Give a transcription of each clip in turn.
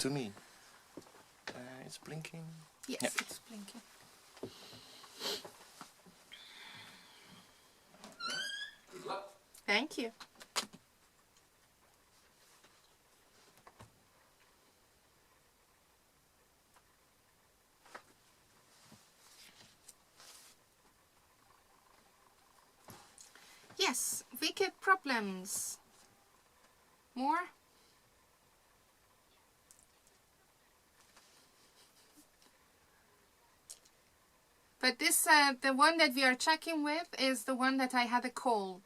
to me. It's blinking. Yes, Yeah. it's blinking. Thank you. Yes, wicked problems. More? But this, the one that we are checking with is the one that I had a cold.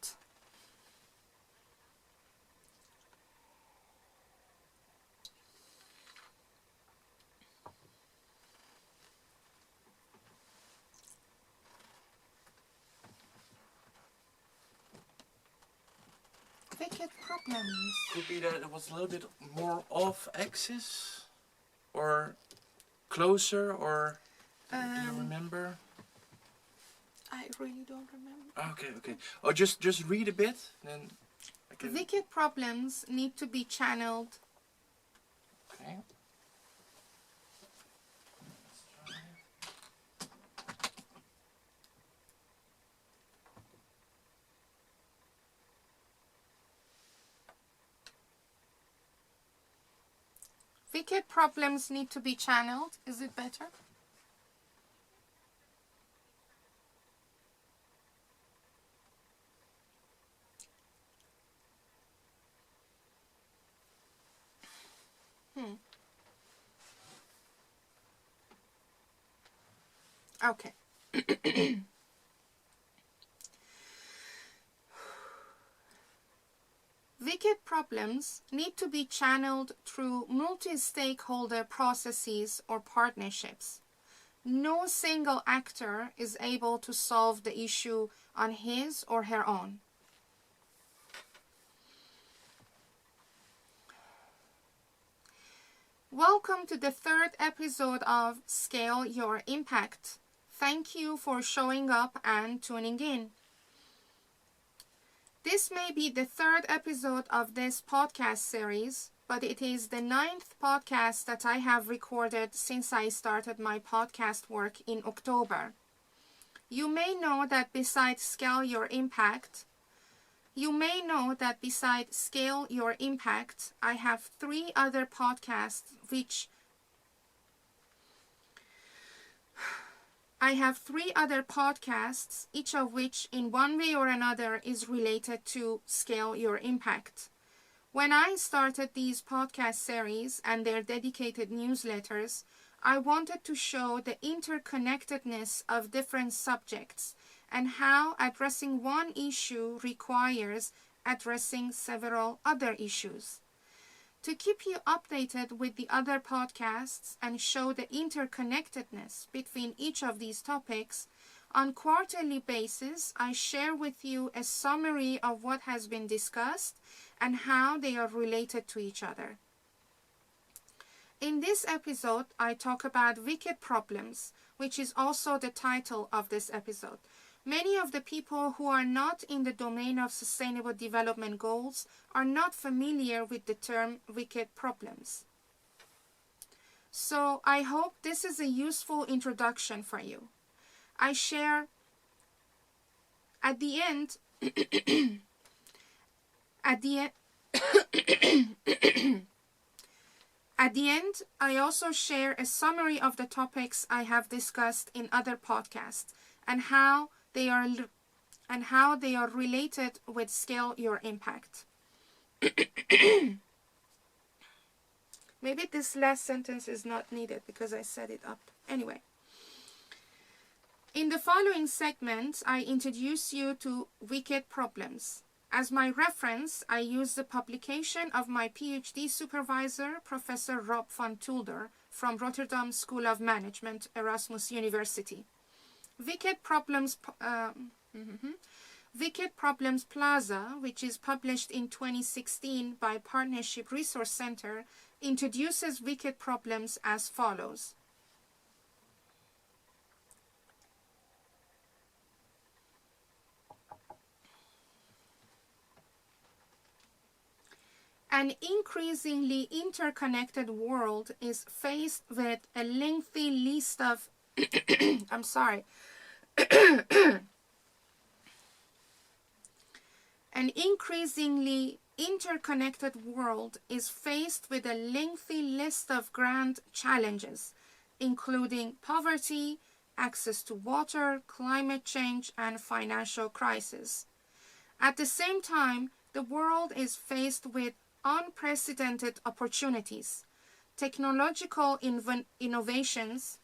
Wicked problems. Could be that it was a little bit more off axis, or closer, or do you remember? I really don't remember. Okay. Oh, just read a bit, then I can. Wicked problems need to be channeled. Okay. Wicked problems need to be channeled. Is it better? Okay. Wicked problems need to be channeled through multi-stakeholder processes or partnerships. No single actor is able to solve the issue on his or her own. Welcome to the third episode of Scale Your Impact. Thank you for showing up and tuning in. This may be the third episode of this podcast series, but it is the 9th podcast that I have recorded since I started my podcast work in October. You may know that besides Scale Your Impact, I have 3 other podcasts each of which in one way or another is related to Scale Your Impact. When I started these podcast series and their dedicated newsletters, I wanted to show the interconnectedness of different subjects and how addressing one issue requires addressing several other issues. To keep you updated with the other podcasts and show the interconnectedness between each of these topics, on quarterly basis, I share with you a summary of what has been discussed and how they are related to each other. In this episode, I talk about wicked problems, which is also the title of this episode. Many of the people who are not in the domain of sustainable development goals are not familiar with the term wicked problems. So I hope this is a useful introduction for you. I share at the end I also share a summary of the topics I have discussed in other podcasts and how they are related with Scale Your Impact. Maybe this last sentence is not needed because I set it up. Anyway. In the following segments, I introduce you to wicked problems. As my reference, I use the publication of my PhD supervisor, Professor Rob van Tulder, from Rotterdam School of Management, Erasmus University. Wicked Problems Plaza, which is published in 2016 by Partnership Resource Center, introduces wicked problems as follows. An increasingly interconnected world is faced with a lengthy list of I'm sorry. An increasingly interconnected world is faced with a lengthy list of grand challenges, including poverty, access to water, climate change, and financial crisis. At the same time, the world is faced with unprecedented opportunities. Technological innovations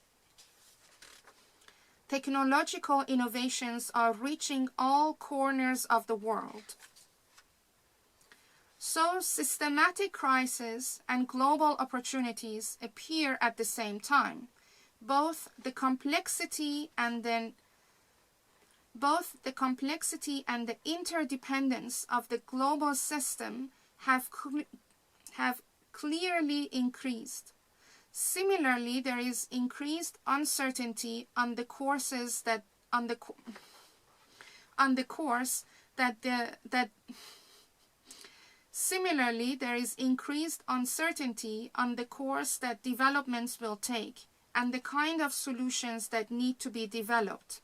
are reaching all corners of the world. So systematic crises and global opportunities appear at the same time. Both the complexity and the interdependence of the global system have clearly increased. Similarly, there is increased uncertainty on the course that developments will take and the kind of solutions that need to be developed.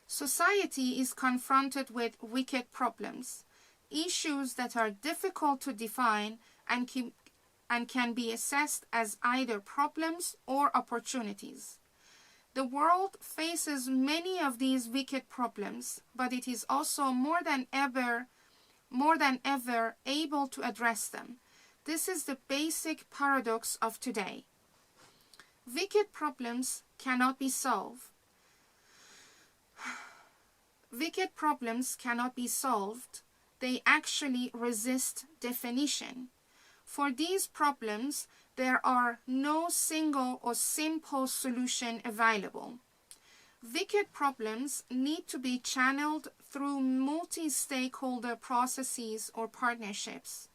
Society is confronted with wicked problems, issues that are difficult to define and can be assessed as either problems or opportunities. The world faces many of these wicked problems, but it is also more than ever able to address them. This is the basic paradox of today. Wicked problems cannot be solved. They actually resist definition. For these problems, there are no single or simple solution available. Wicked problems need to be channeled through multi-stakeholder processes or partnerships.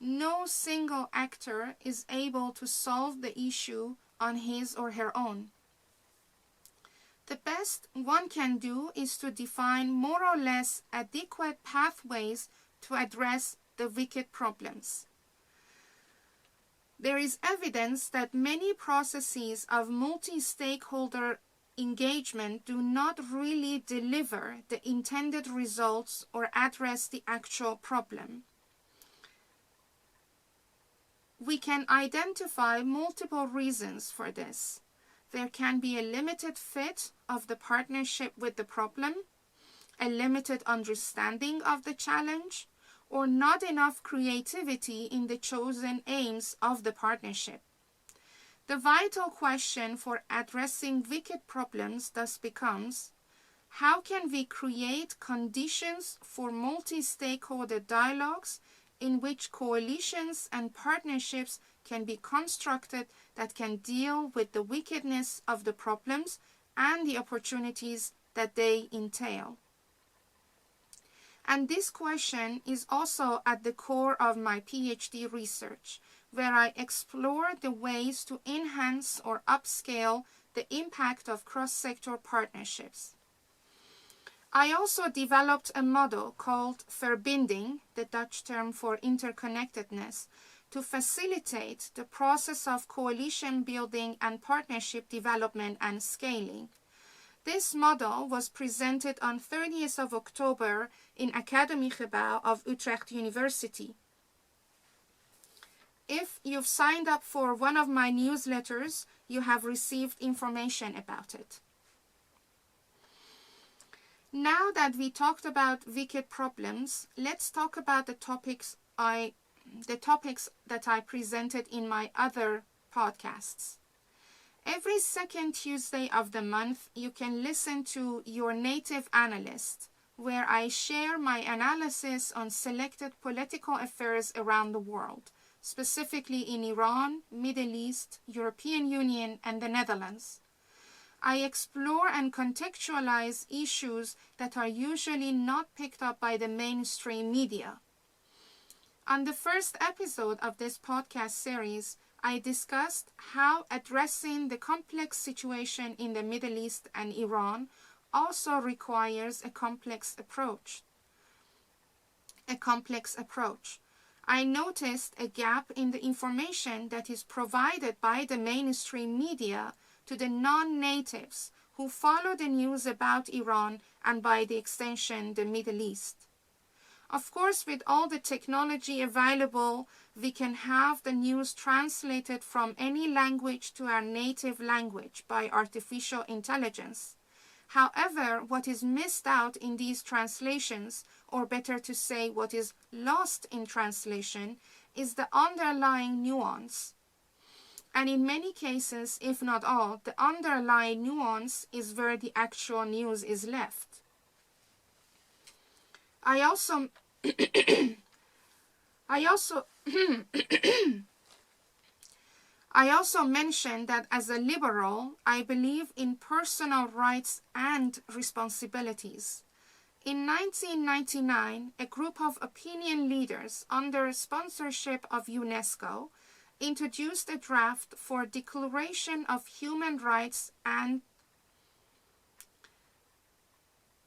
No single actor is able to solve the issue on his or her own. The best one can do is to define more or less adequate pathways to address the wicked problems. There is evidence that many processes of multi-stakeholder engagement do not really deliver the intended results or address the actual problem. We can identify multiple reasons for this. There can be a limited fit of the partnership with the problem, a limited understanding of the challenge, or not enough creativity in the chosen aims of the partnership. The vital question for addressing wicked problems thus becomes, how can we create conditions for multi-stakeholder dialogues in which coalitions and partnerships can be constructed that can deal with the wickedness of the problems and the opportunities that they entail? And this question is also at the core of my PhD research, where I explore the ways to enhance or upscale the impact of cross-sector partnerships. I also developed a model called verbinding, the Dutch term for interconnectedness, to facilitate the process of coalition building and partnership development and scaling. This model was presented on 30th of October in Academiegebouw of Utrecht University. If you've signed up for one of my newsletters, you have received information about it. Now that we talked about wicked problems, let's talk about the topics that I presented in my other podcasts. Every second Tuesday of the month, you can listen to Your Native Analyst, where I share my analysis on selected political affairs around the world, specifically in Iran, Middle East, European Union, and the Netherlands. I explore and contextualize issues that are usually not picked up by the mainstream media. On the first episode of this podcast series, I discussed how addressing the complex situation in the Middle East and Iran also requires a complex approach. I noticed a gap in the information that is provided by the mainstream media to the non-natives who follow the news about Iran and by the extension the Middle East. Of course, with all the technology available, we can have the news translated from any language to our native language by artificial intelligence. However, what is missed out in these translations, or better to say what is lost in translation, is the underlying nuance. And in many cases, if not all, the underlying nuance is where the actual news is left. I also mentioned that as a liberal, I believe in personal rights and responsibilities. In 1999, a group of opinion leaders under sponsorship of UNESCO introduced a draft for Declaration of Human Rights and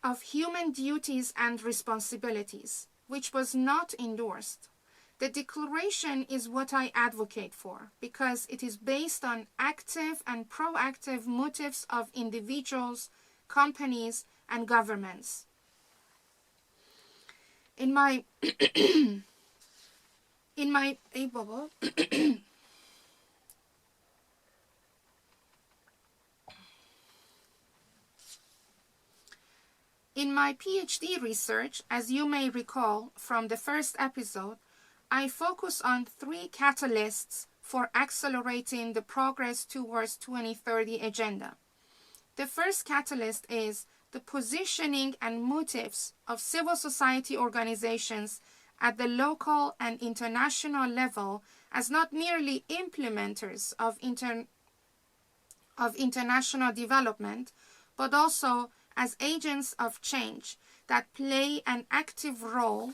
of Human Duties and Responsibilities, which was not endorsed. The declaration is what I advocate for because it is based on active and proactive motives of individuals, companies, and governments. In my In my PhD research, as you may recall from the first episode, I focus on 3 catalysts for accelerating the progress towards 2030 agenda. The first catalyst is the positioning and motives of civil society organizations at the local and international level as not merely implementers of international development, but also as agents of change that play an active role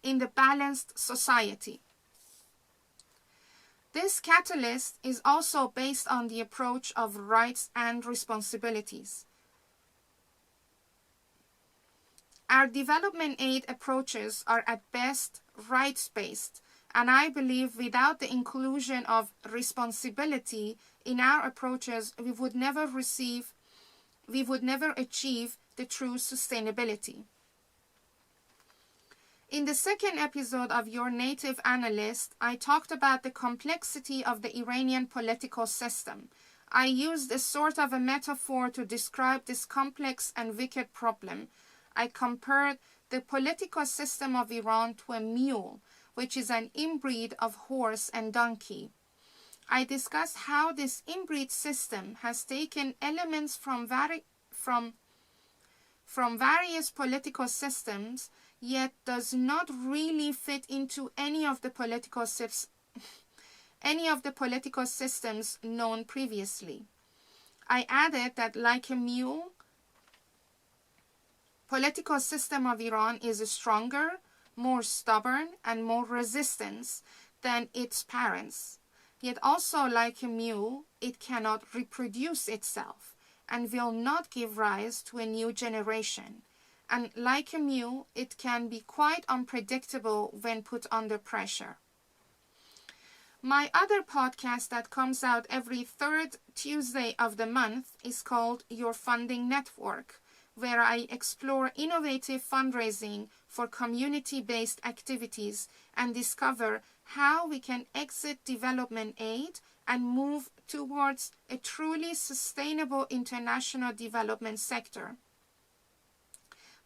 in the balanced society. This catalyst is also based on the approach of rights and responsibilities. Our development aid approaches are at best rights-based, and I believe without the inclusion of responsibility in our approaches, we would never achieve the true sustainability. In the second episode of Your Native Analyst, I talked about the complexity of the Iranian political system. I used a sort of a metaphor to describe this complex and wicked problem. I compared the political system of Iran to a mule, which is an inbreed of horse and donkey. I discussed how this inbreed system has taken elements from various political systems, yet does not really fit into any of the political systems known previously. I added that like a mule, political system of Iran is stronger, more stubborn, and more resistant than its parents. Yet also like a mule, it cannot reproduce itself and will not give rise to a new generation. And like a mule, it can be quite unpredictable when put under pressure. My other podcast that comes out every 3rd Tuesday of the month is called Your Funding Network, where I explore innovative fundraising for community-based activities and discover how we can exit development aid and move towards a truly sustainable international development sector.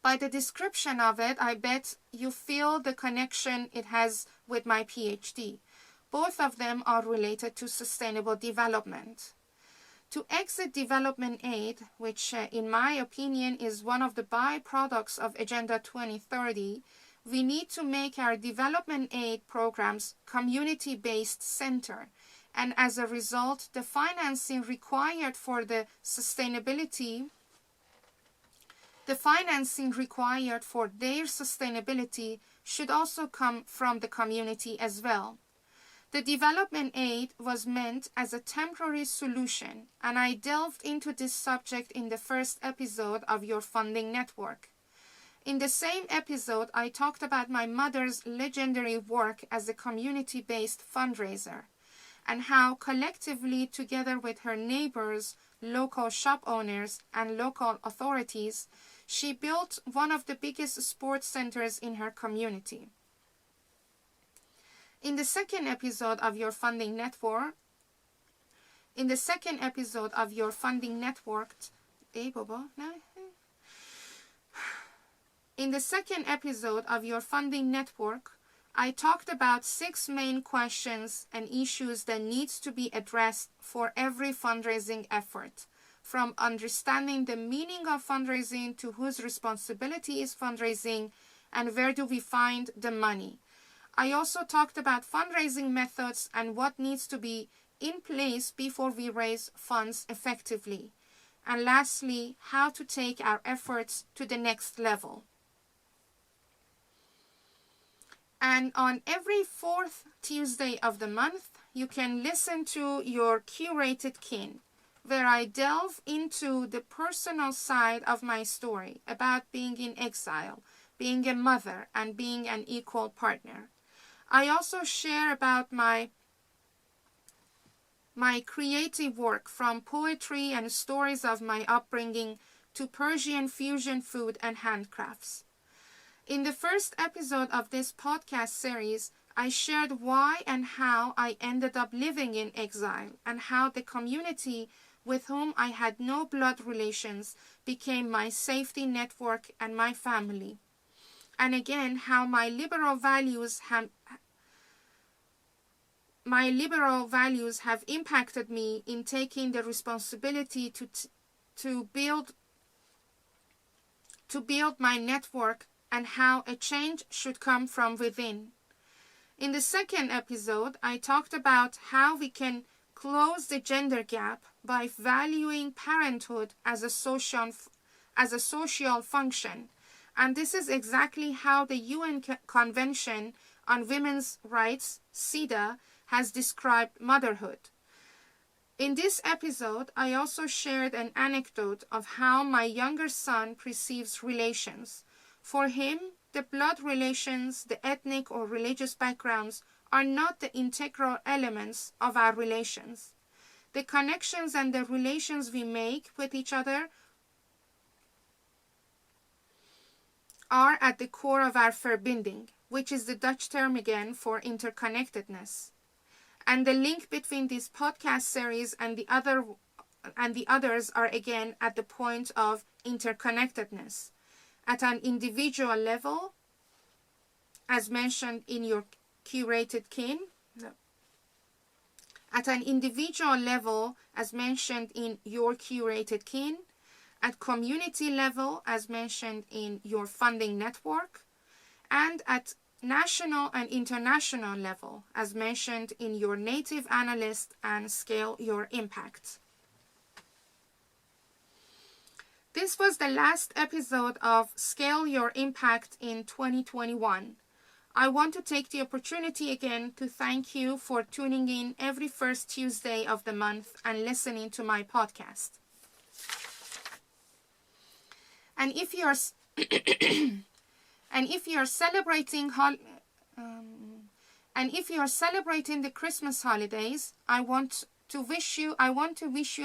By the description of it, I bet you feel the connection it has with my PhD. Both of them are related to sustainable development. To exit development aid, which in my opinion is one of the byproducts of Agenda 2030, we need to make our development aid programs community-based center, and as a result, the financing required for their sustainability should also come from the community as well. The development aid was meant as a temporary solution, and I delved into this subject in the first episode of Your Funding Network. In the same episode, I talked about my mother's legendary work as a community-based fundraiser, and how collectively, together with her neighbors, local shop owners, and local authorities, she built one of the biggest sports centers in her community. In the second episode of Your Funding Network, in the second episode of Your Funding Network, in the second episode of Your Funding Network, I talked about 6 main questions and issues that needs to be addressed for every fundraising effort, from understanding the meaning of fundraising to whose responsibility is fundraising and where do we find the money. I also talked about fundraising methods and what needs to be in place before we raise funds effectively. And lastly, how to take our efforts to the next level. And on every 4th Tuesday of the month, you can listen to Your Curated Kin, where I delve into the personal side of my story about being in exile, being a mother, and being an equal partner. I also share about my creative work, from poetry and stories of my upbringing to Persian fusion food and handcrafts. In the first episode of this podcast series, I shared why and how I ended up living in exile, and how the community with whom I had no blood relations became my safety network and my family. And again, how my liberal values have impacted me in taking the responsibility to build my network, and how a change should come from within. In the second episode, I talked about how we can close the gender gap by valuing parenthood as a social function. And this is exactly how the UN Convention on Women's Rights, CEDAW, has described motherhood. In this episode, I also shared an anecdote of how my younger son perceives relations. For him, the blood relations, the ethnic or religious backgrounds are not the integral elements of our relations. The connections and the relations we make with each other are at the core of our verbinding, which is the Dutch term again for interconnectedness. And the link between this podcast series and the others are again at the point of interconnectedness. At an individual level, as mentioned in Your Curated Kin. At an individual level, as mentioned in Your Curated Kin. At community level, as mentioned in Your Funding Network. And at national and international level, as mentioned in Your Native Analyst and Scale Your Impact. This was the last episode of Scale Your Impact in 2021. I want to take the opportunity again to thank you for tuning in every first Tuesday of the month and listening to my podcast. And if you're celebrating the Christmas holidays, I want to wish you a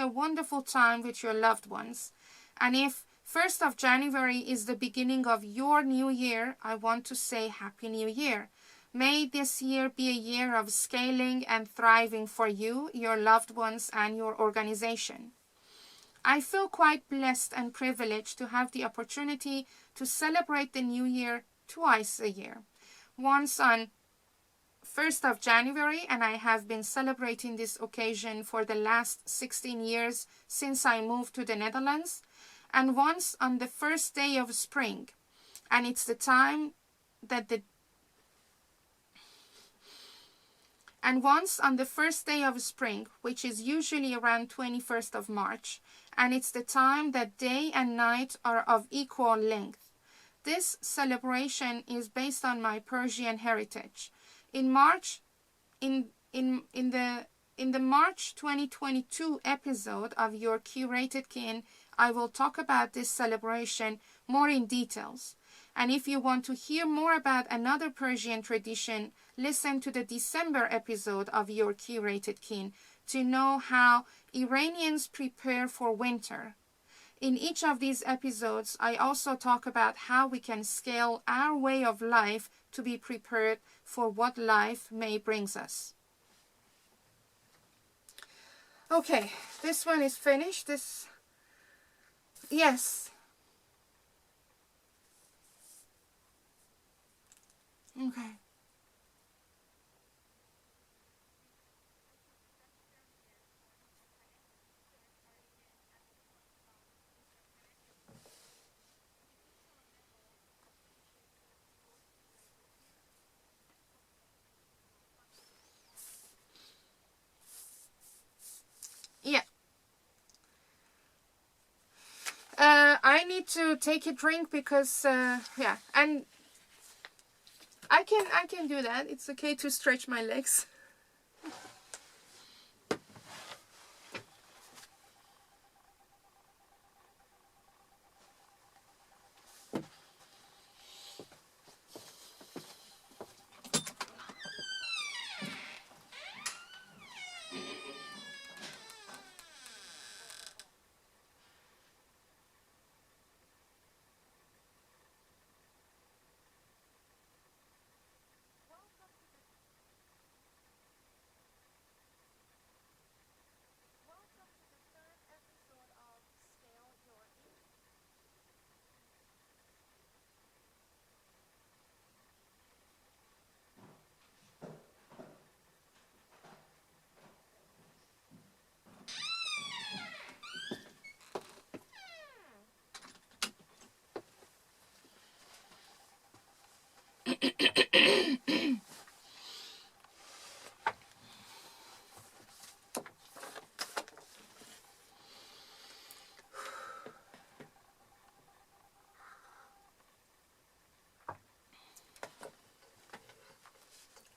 wonderful time with your loved ones. And if 1st of January is the beginning of your new year, I want to say Happy New Year. May this year be a year of scaling and thriving for you, your loved ones, and your organization. I feel quite blessed and privileged to have the opportunity to celebrate the new year twice a year. Once on 1st of January, and I have been celebrating this occasion for the last 16 years since I moved to the Netherlands, and once on the first day of spring, and it's the time that and once on the first day of spring, which is usually around 21st of March, and it's the time that day and night are of equal length. This celebration is based on my Persian heritage. In in the March 2022 episode of Your Curated Kin, I will talk about this celebration more in details. And if you want to hear more about another Persian tradition, listen to the December episode of Your Curated Kin to know how Iranians prepare for winter. In each of these episodes, I also talk about how we can scale our way of life to be prepared for what life may bring us. Okay, this one is finished. Yes. Okay. Yeah. I need to take a drink because yeah, and I can do that. It's okay to stretch my legs.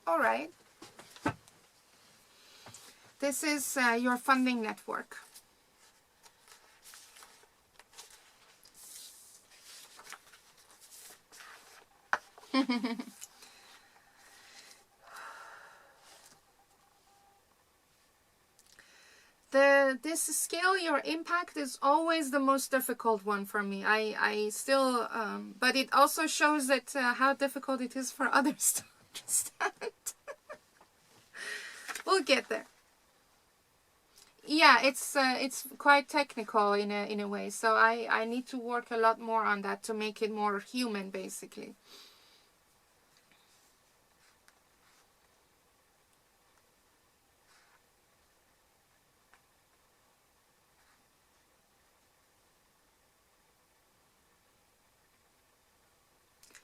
All right. This is your funding network. This scale your impact is always the most difficult one for me. I still but it also shows that how difficult it is for others to understand. We'll get there. Yeah, it's quite technical in a way, so I need to work a lot more on that to make it more human, basically.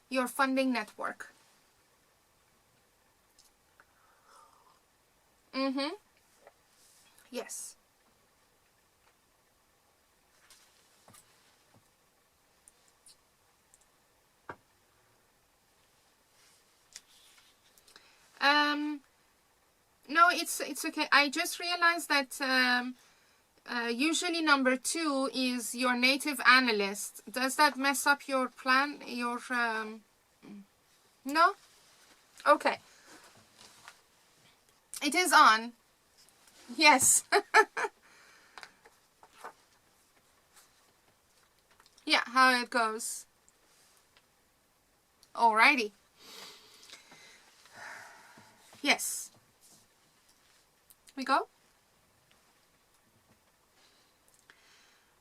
Your funding network. Yes. No, it's okay. I just realized that usually number 2 is your native analyst. Does that mess up your plan? Your no? Okay. It is on. Yes. Yeah, how it goes. Alrighty. Yes. We go?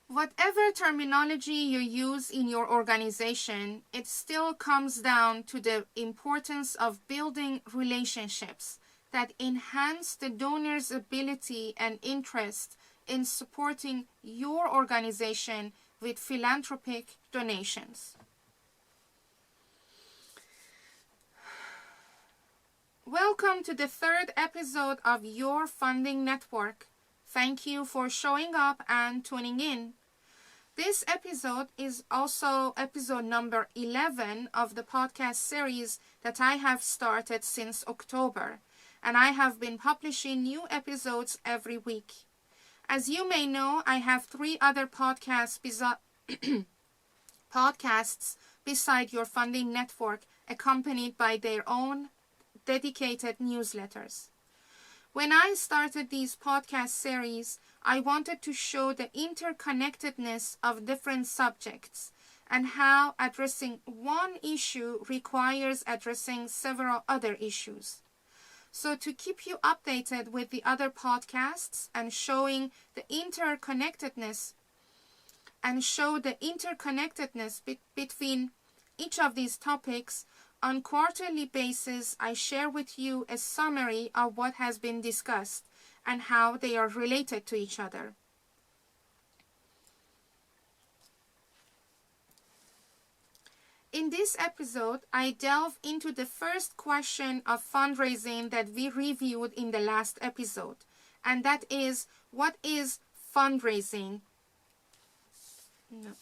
Whatever terminology you use in your organization, it still comes down to the importance of building relationships that enhance the donor's ability and interest in supporting your organization with philanthropic donations. Welcome to the 3rd episode of Your Funding Network. Thank you for showing up and tuning in. This episode is also episode number 11 of the podcast series that I have started since October. and I have been publishing new episodes every week. As you may know, I have 3 other podcasts beside your funding network, accompanied by their own dedicated newsletters. When I started these podcast series, I wanted to show the interconnectedness of different subjects and how addressing one issue requires addressing several other issues. So to keep you updated with the other podcasts and showing the interconnectedness between each of these topics, on quarterly basis, I share with you a summary of what has been discussed and how they are related to each other. In this episode, I delve into the first question of fundraising that we reviewed in the last episode, and that is, what is fundraising? No.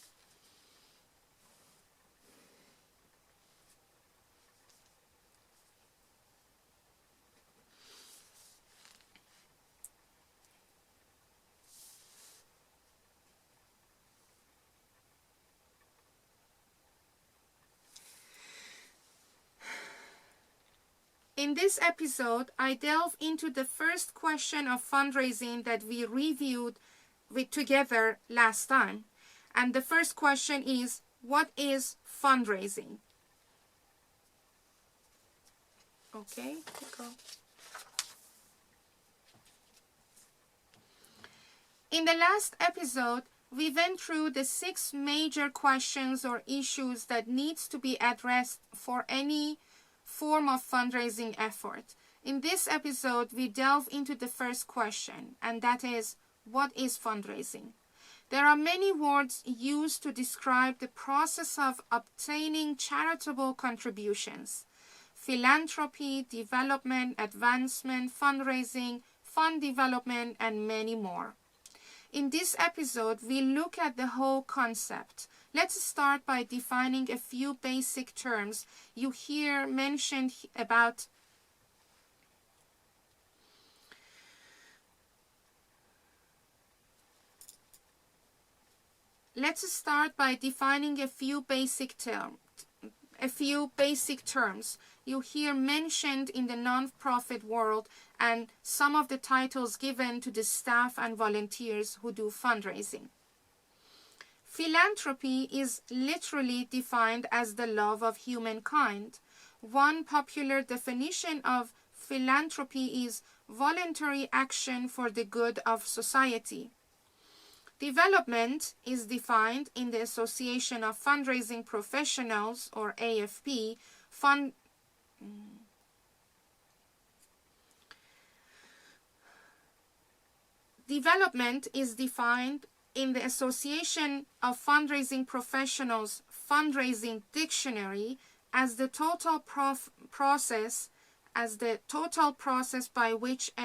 In this episode, I delve into the first question of fundraising that we reviewed together last time. And the first question is, what is fundraising? Okay, go. In the last episode, we went through the 6 major questions or issues that needs to be addressed for any form of fundraising effort. In this episode, we delve into the first question, and that is, what is fundraising? There are many words used to describe the process of obtaining charitable contributions: philanthropy, development, advancement, fundraising, fund development, and many more. In this episode, we look at the whole concept. Let's start by defining a few basic terms you hear mentioned about Let's start by defining a few basic terms you hear mentioned in the non-profit world and some of the titles given to the staff and volunteers who do fundraising. Philanthropy is literally defined as the love of humankind. One popular definition of philanthropy is voluntary action for the good of society. Development is defined in the Association of Fundraising Professionals, or AFP. Development is defined in the Association of Fundraising Professionals Fundraising Dictionary as the total process by which an